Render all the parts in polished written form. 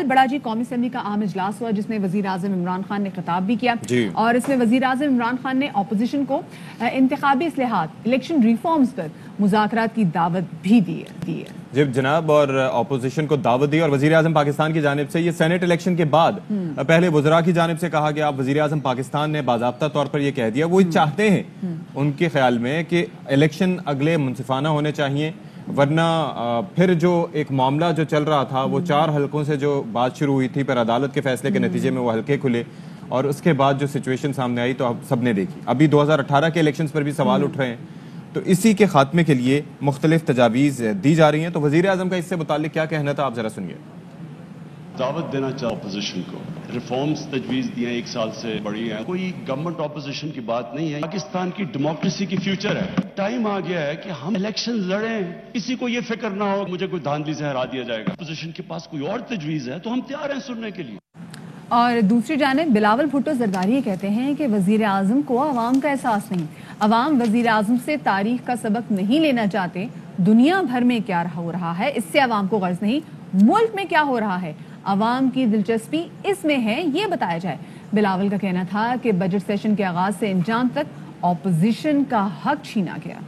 بڑا جی قومی اسمبلی کا عام اجلاس ہوا جس میں وزیر اعظم عمران خان نے خطاب بھی کیا اور اس میں وزیر اعظم عمران خان نے اپوزیشن کو انتخابی اصلاحات الیکشن ریفارمز پر مذاکرات کی دعوت بھی دی ہے. جی جناب, اور اپوزیشن کو دعوت دی اور وزیر اعظم پاکستان کی جانب سے یہ سینٹ الیکشن کے بعد پہلے وزراء کی جانب سے کہا گیا. اب وزیر اعظم پاکستان نے باضابطہ طور پر یہ کہہ دیا وہ چاہتے ہیں ان کے خیال میں کہ الیکشن اگلے منصفانہ ہونے چاہیے, ورنہ پھر جو ایک معاملہ جو چل رہا تھا وہ 4 حلقوں سے جو بات شروع ہوئی تھی پھر عدالت کے فیصلے کے نتیجے میں وہ حلقے کھلے اور اس کے بعد جو سچویشن سامنے آئی تو اب سب نے دیکھی. ابھی 2018 کے الیکشنز پر بھی سوال اٹھ رہے ہیں, تو اسی کے خاتمے کے لیے مختلف تجاویز دی جا رہی ہیں. تو وزیر اعظم کا اس سے متعلق کیا کہنا تھا, آپ ذرا سنیے. دعوت دینا چاہتا اپوزیشن کو, ریفارمز تجویز دیے 1 سال سے بڑی ہیں, کوئی گورنمنٹ اپوزیشن کی بات نہیں ہے. پاکستان کی ڈیموکریسی کی فیوچر ہے. ٹائم آ گیا ہے کہ ہم الیکشن لڑیں, کسی کو یہ فکر نہ ہو مجھے کوئی دھاندلی سے ہرا دیا جائے گا. اپوزیشن کے پاس کوئی اور تجویز ہے تو ہم تیار ہیں سننے کے لیے. اور دوسری جانب بلاول بھٹو زرداری کہتے ہیں کہ وزیر اعظم کو عوام کا احساس نہیں, عوام وزیر اعظم سے تاریخ کا سبق نہیں لینا چاہتے. دنیا بھر میں کیا ہو رہا ہے اس سے عوام کو غرض نہیں, ملک میں کیا ہو رہا ہے عوام کی دلچسپی اس میں ہے یہ بتایا جائے. بلاول کا کہنا تھا کہ بجٹ سیشن کے آغاز سے انجام تک اپوزیشن کا حق چھینا گیا.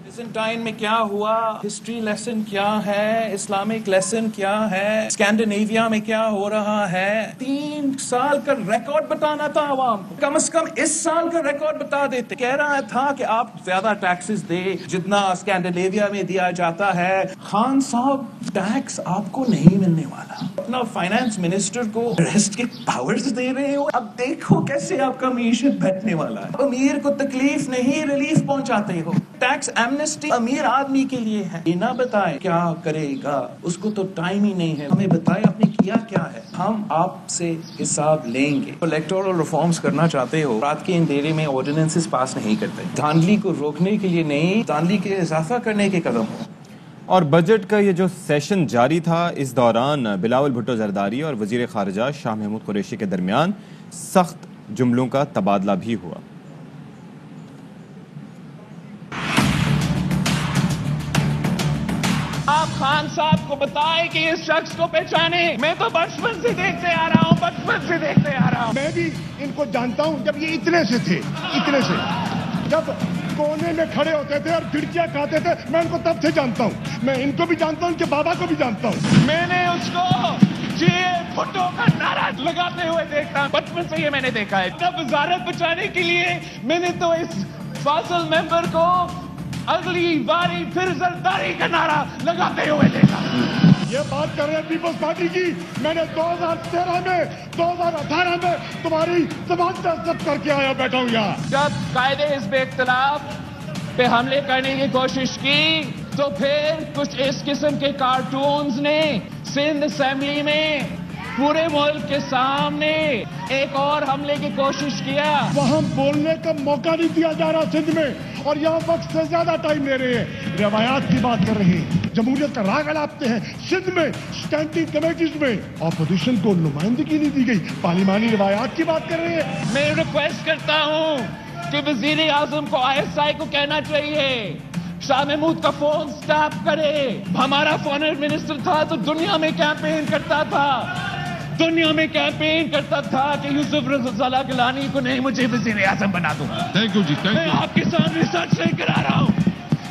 بیزنٹائن میں کیا ہوا, ہسٹری لیسن کیا ہے, اسلامک لیسن کیا ہے, اسکینڈینیویا میں کیا ہو رہا ہے. 3 سال کا ریکارڈ بتانا تھا عوام کو, کم از کم اس سال کا ریکارڈ بتا دیتے. کہہ رہا تھا کہ آپ زیادہ ٹیکسز دے جتنا اسکینڈینیویا میں دیا جاتا ہے. خان صاحب ٹیکس آپ کو نہیں ملنے والا, اپنا فائنانس منسٹر کو ریسٹ کے پاورز دے رہے ہو. اب دیکھو کیسے آپ کا معیشت بیٹھنے والا ہے. امیر کو تکلیف نہیں ریلیف پہنچاتے ہو. ٹیکس ایمنسٹی امیر آدمی کے لیے ہے. یہ نہ بتائے کیا کرے گا, اس کو تو ٹائم ہی نہیں ہے. ہمیں بتائے آپ نے کیا کیا ہے, ہم آپ سے حساب لیں گے. الیکٹورل ریفارمز کرنا چاہتے ہو, رات کے اندھیرے میں آرڈیننسز پاس نہیں کرتے. دھاندلی کو روکنے کے لیے نہیں, دھاندلی کے اضافہ کرنے کے قدم ہو. اور بجٹ کا یہ جو سیشن جاری تھا اس دوران بلاول بھٹو زرداری اور وزیر خارجہ شاہ محمود قریشی کے درمیان سخت جملوں کا تبادلہ بھی ہوا. آپ خان صاحب کو بتائیں کہ اس شخص کو پہچانے. میں تو بچپن سے دیکھتے آ رہا ہوں, میں بھی ان کو جانتا ہوں. جب یہ اتنے سے جب کونے میں کھڑے ہوتے تھے اور کھڑکیاں کھاتے تھے, میں ان کو تب سے جانتا ہوں. میں ان کو بھی جانتا ہوں, ان کے بابا کو بھی جانتا ہوں. میں نے اس کو بھٹو کا نعرہ لگاتے ہوئے دیکھتا ہوں, بچپن سے یہ میں نے دیکھا ہے. جب وزارت بچانے کے لیے میں نے تو اس فاضل ممبر کو اگلی باری پھر زرداری کا نعرہ لگاتے ہوئے دیکھا. یہ بات کر رہے ہیں پیپلز پارٹی کی. میں نے 2013 میں 2018 میں تمہاری زبان تصدیق کر کے آیا بیٹھا ہوں یہاں. جب قائد حزب اختلاف پہ حملے کرنے کی کوشش کی تو پھر کچھ اس قسم کے کارٹونز نے سندھ اسمبلی میں پورے ملک کے سامنے ایک اور حملے کی کوشش کیا. وہاں بولنے کا موقع نہیں دیا جا رہا سندھ میں, اور یہاں وقت سے زیادہ ٹائم لے رہے ہیں. روایات کی بات کر رہے ہیں, جمہوریت کا راگ اڑاپتے ہیں. سندھ میں اسٹینڈنگ کمیٹیز میں اپوزیشن کو نمائندگی نہیں دی گئی, پارلیمانی روایات کی بات کر رہے ہیں. میں ریکویسٹ کرتا ہوں کہ وزیر اعظم کو ISI کو کہنا چاہیے شاہ محمود کا فون سٹاپ کرے. ہمارا فارن منسٹر تھا تو دنیا میں کیمپین کرتا تھا کہ یوسف رضا گیلانی کو نہیں, مجھے وزیر اعظم بنا دو. تھینک یو جی, میں آپ کے سامنے سچ لے کر آ رہا ہوں.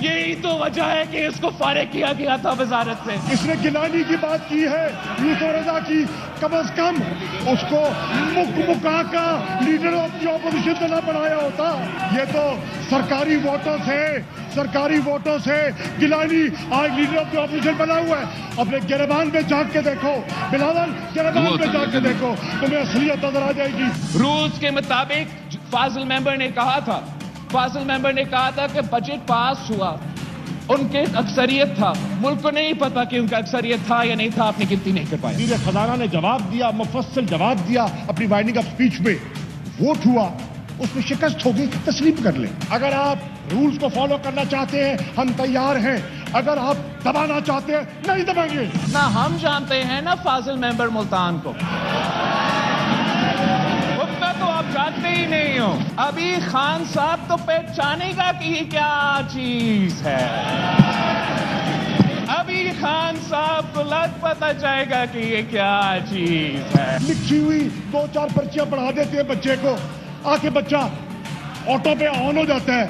یہی تو وجہ ہے کہ اس کو فارغ کیا گیا تھا وزارت سے. اس نے گیلانی کی بات کی ہے, یوسف رضا کی. کم از کم اس کو مکا کا لیڈر آف دی اپوزیشن تو نہ بنایا ہوتا. یہ تو سرکاری ووٹوں سے گیلانی آج لیڈر آف دی اپوزیشن بنا ہوا ہے. اپنے گریبان میں جھانک کے دیکھو بلاول, گریبان میں جھانک کے دیکھو, تمہیں اصلیت نظر آ جائے گی. رولز کے مطابق فاضل ممبر نے کہا تھا کہ بجٹ پاس ہوا, ان کے اکثریت تھا. ملک کو نہیں پتا کہ ان کا اکثریت تھا یا نہیں تھا, اپنی گنتی نہیں کر پائے. وزیر خزانہ نے جواب دیا, مفصل جواب دیا اپنی وائنڈنگ اپ اسپیچ میں. ووٹ ہوا, اس میں شکست ہوگی, تسلیم کر لیں. اگر آپ رولز کو فالو کرنا چاہتے ہیں ہم تیار ہیں, اگر آپ دبانا چاہتے ہیں نہیں دبائیں گے. نہ ہم جانتے ہیں نہ فاضل ممبر ملتان کو, اتنا تو آپ جانتے ہی نہیں ہو. ابھی خان صاحب تو پہچانے گا کہ یہ کیا چیز ہے. ابھی علی خان صاحب کو لگ پتہ چاہے گا کہ یہ کیا چیز ہے. لکھی ہوئی 2-4 پرچیاں پڑھا دیتے ہیں بچے کو, آ کے بچہ آٹو پہ آن ہو جاتا ہے,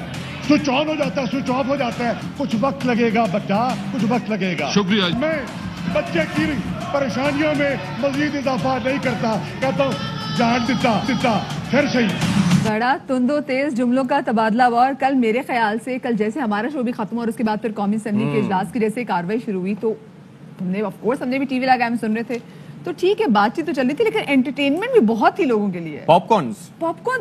سوئچ آن ہو جاتا ہے, سوئچ آف ہو جاتا ہے. کچھ وقت لگے گا بچہ, کچھ وقت لگے گا. شکریہ. میں بچے کی پریشانیوں میں مزید اضافہ نہیں کرتا, کہتا ہوں جان دیتا پھر صحیح. بڑا تند و تیز جملوں کا تبادلہ ہوا, اور کل میرے خیال سے کل جیسے ہمارا شو بھی ختم ہوا اور اس کے بعد پھر قومی اسمبلی کے اجلاس کی جیسے کاروائی شروع ہوئی تو ہم نے آف کورس ہم نے بھی ٹی وی لگا ہم سن رہے تھے, تو ٹھیک ہے بات چیت تو چل رہی تھی, لیکن انٹرٹینمنٹ بھی بہت ہی لوگوں کے لیے. پاپ کارن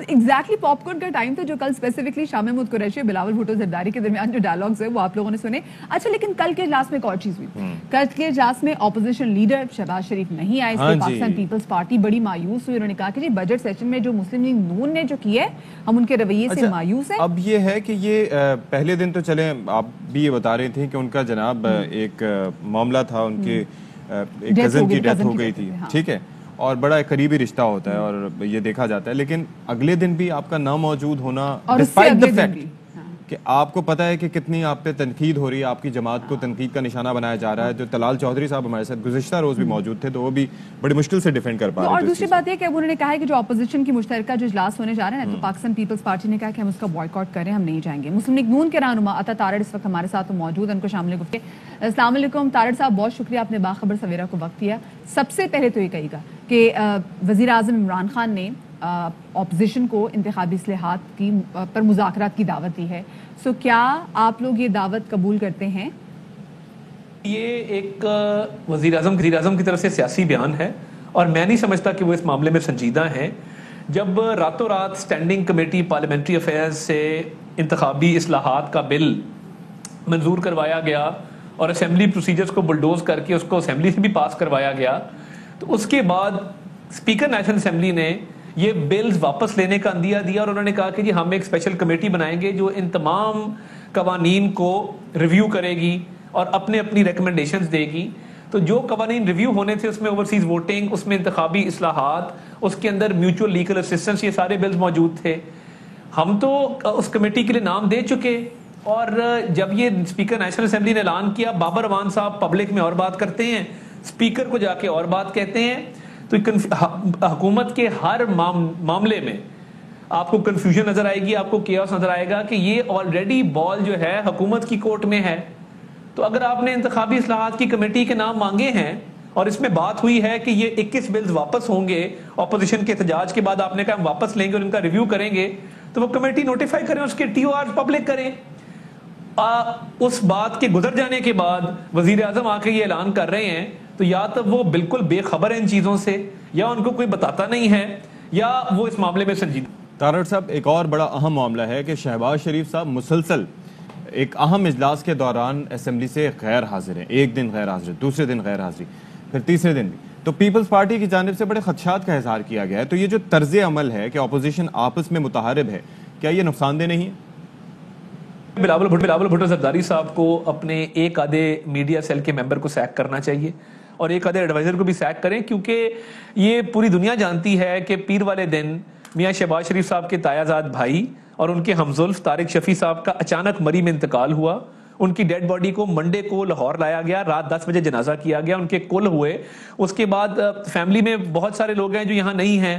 ایگزیکٹلی پاپ کارن کا ٹائم تھا جو کل اسپیسیفکلی شاہ محمود قریشی اور بلاول بھٹو زرداری کے درمیان جو ڈائلاگز ہے وہ آپ لوگوں نے سنے. اچھا لیکن کل کے اجلاس میں ایک اور چیز ہوئی. کل کے اجلاس میں اپوزیشن لیڈر شہباز شریف نہیں آئے, اس لیے پاکستان پیپلز پارٹی بڑی مایوس ہوئی. انہوں نے کہا کہ جی بجٹ سیشن میں جو مسلم لیگ نون نے جو کیا ہے ہم ان کے رویے سے مایوس ہیں. اب یہ ہے کہ یہ پہلے دن تو چلیں آپ بھی یہ بتا رہے تھے کہ ان کا جناب ایک معاملہ تھا, ان کے ایک کزن کی ڈیتھ ہو گئی تھی, ٹھیک ہے, اور بڑا ایک قریبی رشتہ ہوتا ہے اور یہ دیکھا جاتا ہے. لیکن اگلے دن بھی آپ کا نہ موجود ہونا ڈسپائٹ دی فیکٹ کہ آپ کو پتا ہے کہ کتنی آپ پہ تنقید ہو رہی ہے, آپ کی جماعت کو تنقید کا نشانہ بنایا جا رہا ہے. جو طلال چودھری صاحب ہمارے ساتھ گزشتہ روز بھی موجود تھے تو وہ بھی بڑی مشکل سے ڈیفینڈ کر پا رہے تھے. اور دوسری بات یہ کہ انہوں نے کہا ہے کہ جو اپوزیشن کی مشترکہ جو اجلاس ہونے جا رہے ہیں تو پاکستان پیپلز پارٹی نے کہا کہ ہم اس کا بوائیکاٹ کریں, ہم نہیں جائیں گے. مسلم لیگ نون کے رہنما عطا تارڑ اس وقت ہمارے ساتھ موجود ہیں, ان کو شامل گفتگو. السلام علیکم تارڑ صاحب, بہت شکریہ آپ نے باخبر سویرا کو وقت دیا. سب سے پہلے تو یہ کہے گا کہ وزیر اعظم عمران خان نے اپوزیشن کو انتخابی اصلاحات کی پر مذاکرات کی دعوت دی ہے, سو کیا آپ لوگ یہ دعوت قبول کرتے ہیں؟ یہ ایک وزیر اعظم کی طرف سے سیاسی بیان ہے اور میں نہیں سمجھتا کہ وہ اس معاملے میں سنجیدہ ہیں. جب راتوں رات سٹینڈنگ کمیٹی پارلیمنٹری افیئرز سے انتخابی اصلاحات کا بل منظور کروایا گیا اور اسمبلی پروسیجرز کو بلڈوز کر کے اس کو اسمبلی سے بھی پاس کروایا گیا, تو اس کے بعد اسپیکر نیشنل اسمبلی نے یہ بلز واپس لینے کا عندیہ دیا اور انہوں نے کہا کہ جی ہم ایک اسپیشل کمیٹی بنائیں گے جو ان تمام قوانین کو ریویو کرے گی اور اپنی ریکمنڈیشنز دے گی. تو جو قوانین ریویو ہونے تھے اس میں اوورسیز ووٹنگ, اس میں انتخابی اصلاحات, اس کے اندر میوچول لیگل اسسٹنس, یہ سارے بلز موجود تھے. ہم تو اس کمیٹی کے لیے نام دے چکے, اور جب یہ اسپیکر نیشنل اسمبلی نے اعلان کیا, بابر امان صاحب پبلک میں اور بات کرتے ہیں, اسپیکر کو جا کے اور بات کہتے ہیں, تو حکومت کے ہر معاملے میں آپ کو کنفیوژن نظر آئے گی, آپ کو کیوس نظر آئے گا کہ یہ آلریڈی بال جو ہے حکومت کی کورٹ میں ہے. تو اگر آپ نے انتخابی اصلاحات کی کمیٹی کے نام مانگے ہیں اور اس میں بات ہوئی ہے کہ یہ 21 بلز واپس ہوں گے اپوزیشن کے احتجاج کے بعد, آپ نے کہا ہم واپس لیں گے اور ان کا ریویو کریں گے, تو وہ کمیٹی نوٹیفائی کریں, اس کے ٹی او آر پبلک کریں. اس بات کے گزر جانے کے بعد وزیر اعظم آ کے یہ اعلان کر رہے ہیں, تو یا تو وہ بالکل بے خبر ہیں ان چیزوں سے, یا ان کو کوئی بتاتا نہیں ہے, یا وہ اس معاملے میں سنجیدہ. تارڑ صاحب, ایک اور بڑا اہم معاملہ ہے کہ شہباز شریف صاحب مسلسل ایک اہم اجلاس کے دوران اسمبلی سے غیر حاضر ہیں. ایک دن غیر حاضر, دوسرے دن غیر حاضری, پھر تیسرے دن بھی. تو پیپلز پارٹی کی جانب سے بڑے خدشات کا اظہار کیا گیا ہے. تو یہ جو طرز عمل ہے کہ اپوزیشن آپس میں متحارب ہے, کیا یہ نقصان دہ نہیں ہے؟ بلاول بھٹو زرداری صاحب کو اپنے ایک آدھے میڈیا سیل کے ممبر کو سیک کرنا چاہیے اور ایک آدھے ایڈوائزر کو بھی سیک کریں, کیونکہ یہ پوری دنیا جانتی ہے کہ پیر والے دن میاں شہباز شریف صاحب کے تایا زاد بھائی اور ان کے ہمزلف طارق شفیع صاحب کا اچانک مری میں انتقال ہوا. ان کی ڈیڈ باڈی کو منڈے کو لاہور لایا گیا, رات 10 بجے جنازہ کیا گیا, ان کے کل ہوئے. اس کے بعد فیملی میں بہت سارے لوگ ہیں جو یہاں نہیں ہیں.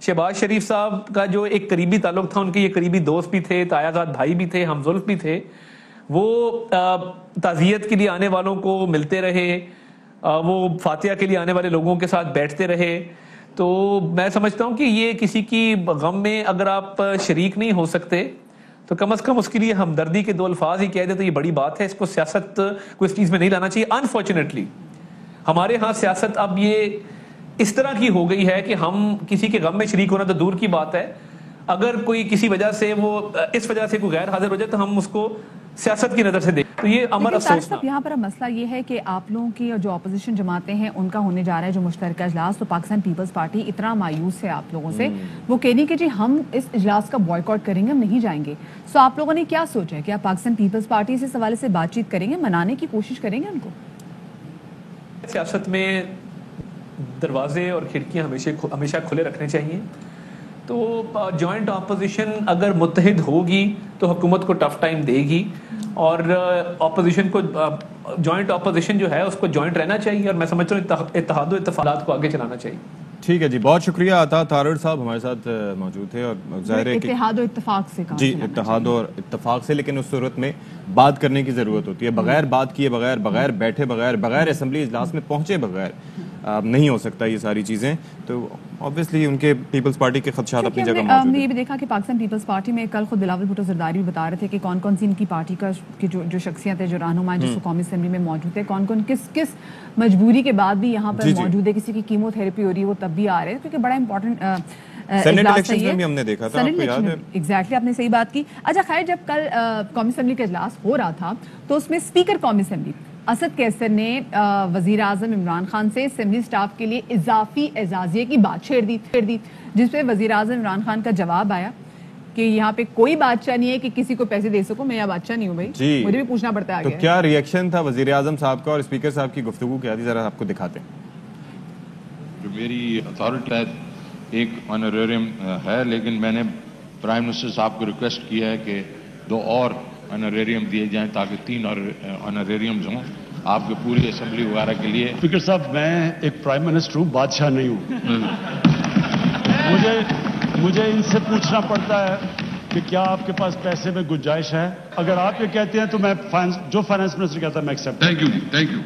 شہباز شریف صاحب کا جو ایک قریبی تعلق تھا, ان کے یہ قریبی دوست بھی تھے, تایا زاد بھائی بھی تھے, ہمزلف بھی تھے, وہ تعزیت کے لیے آنے والوں کو ملتے رہے, وہ فاتحہ کے لیے آنے والے لوگوں کے ساتھ بیٹھتے رہے. تو میں سمجھتا ہوں کہ یہ کسی کی غم میں اگر آپ شریک نہیں ہو سکتے تو کم از کم اس کے لیے ہمدردی کے 2 الفاظ ہی کہہ دے تو یہ بڑی بات ہے. اس کو سیاست کو اس چیز میں نہیں لانا چاہیے. انفارچونیٹلی ہمارے ہاں سیاست اب یہ اس طرح کی ہو گئی ہے کہ ہم کسی کے غم میں شریک ہونا تو دور کی بات ہے, اگر کوئی کسی وجہ سے وہ اس وجہ سے کوئی غیر حاضر ہو جائے تو ہم اس کو سیاست کی نظر سے دیکھ. تو یہ امر افسوس. یہاں پر مسئلہ یہ ہے کہ آپ لوگوں کی جو اپوزیشن جماعتیں ہیں ان کا ہونے جا رہا ہے جو مشترکہ اجلاس, تو پاکستان پیپلز پارٹی اتنا مایوس ہے آپ لوگوں سے, وہ کہہ رہی کہ جی ہم اس اجلاس کا بوائیکاٹ کریں گے, ہم نہیں جائیں گے. سو آپ لوگوں نے کیا سوچا ہے کہ آپ پاکستان پیپلز پارٹی سے اس حوالے سے بات چیت کریں گے, منانے کی کوشش کریں گے ان کو؟ سیاست میں دروازے اور کھڑکیاں ہمیشہ کھلے رکھنے چاہیے. تو جوائنٹ اپوزیشن اگر متحد ہوگی تو حکومت کو ٹف ٹائم دے گی، اور اپوزیشن کو جوائنٹ اپوزیشن جو ہے اس کو جوائنٹ رہنا چاہیے، اور میں سمجھتا ہوں اتحاد و اتفاقات کو آگے چلانا چاہیے۔ ٹھیک ہے جی، بہت شکریہ عطا تارڑ صاحب ہمارے ساتھ موجود تھے، اور ظاہر ہے کہ اتحاد و اتفاق سے کام جی اتحاد اور اتفاق سے، لیکن اس صورت میں بات کرنے کی ضرورت ہوتی ہے، بغیر بات کیے بغیر بیٹھے بغیر اسمبلی اجلاس میں پہنچے بغیر نہیں ہو سکتا یہ ساری چیزیں۔ تو obviously ان کے پیپلز پارٹی کے خدشات اپنی جگہ موجود ہیں۔ ہم نے یہ بھی دیکھا کہ پاکستان پیپلز پارٹی میں کل خود بلاول بھٹو زرداری بھی بتا رہے تھے کہ کون کون سی ان کی پارٹی کا جو شخصیت ہے، جو رہنما ہیں، جو قومی اسمبلی میں موجود ہے، کون کون کس مجبوری کے بعد بھی یہاں پر موجود ہے، کسی کی کیمو تھراپی ہو رہی ہے وہ تب بھی آ رہے ہیں، کیونکہ بڑا امپورٹنٹ سینٹ الیکشن میں بھی ہم نے دیکھا تھا، آپ کو یاد ہے؟ ایگزیکٹلی، آپ نے صحیح بات کی۔ اچھا خیر، جب کل قومی اسمبلی کا اجلاس ہو رہا تھا تو اس میں اسپیکر قومی اسمبلی اسد کیسر نے وزیر اعظم عمران خان سے اسمبلی اسٹاف کے لیے اضافی اعزازیے کی بات چھیڑ دی، جس پہ وزیر اعظم عمران خان کا جواب آیا کہ یہاں پہ کوئی بادشاہ نہیں ہے کہ کسی کو پیسے دے سکوں، میں یہاں بادشاہ نہیں ہوں بھائی، مجھے بھی پوچھنا پڑتا ہے۔ تو کیا ریئیکشن تھا وزیر اعظم صاحب کا اور اسپیکر صاحب کی گفتگو کیا تھی، ذرا آپ کو دکھاتے ہیں۔ جو میری اتھارٹی ایک آنریریم ہے، لیکن میں نے پرائم منسٹر صاحب کو ریکویسٹ کیا ہے کہ 2 اور آنریریم دیے جائیں تاکہ 3 آنریریمز ہوں آپ کے پوری اسمبلی وغیرہ کے لیے۔ اسپیکر صاحب، میں ایک پرائم منسٹر ہوں، بادشاہ نہیں ہوں۔ مجھے ان سے پوچھنا پڑتا ہے کہ کیا آپ کے پاس پیسے میں گنجائش ہے؟ اگر آپ یہ کہتے ہیں تو میں جو فائنانس منسٹر کہتا ہے میں ایکسیپٹ۔ Thank you.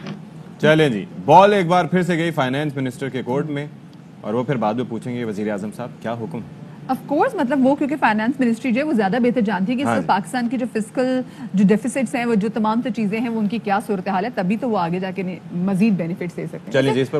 چلیں جی، بال ایک بار پھر سے گئی فائنانس منسٹر کے کورٹ میں، اور وہ پھر بعد میں پوچھیں گے وزیر اعظم صاحب کیا حکم۔ آف کورس، مطلب وہ کیونکہ فائنانس منسٹری جو ہے وہ زیادہ بہتر جانتی ہے کہ اس وقت پاکستان کی جو فسکل جو ڈیفیسٹس ہیں، وہ جو تمام چیزیں ہیں وہ ان کی کیا صورتحال ہے، تبھی تو وہ آگے جا کے مزید بینیفٹس دے سکتے ہیں۔ چلیے جی، اس پر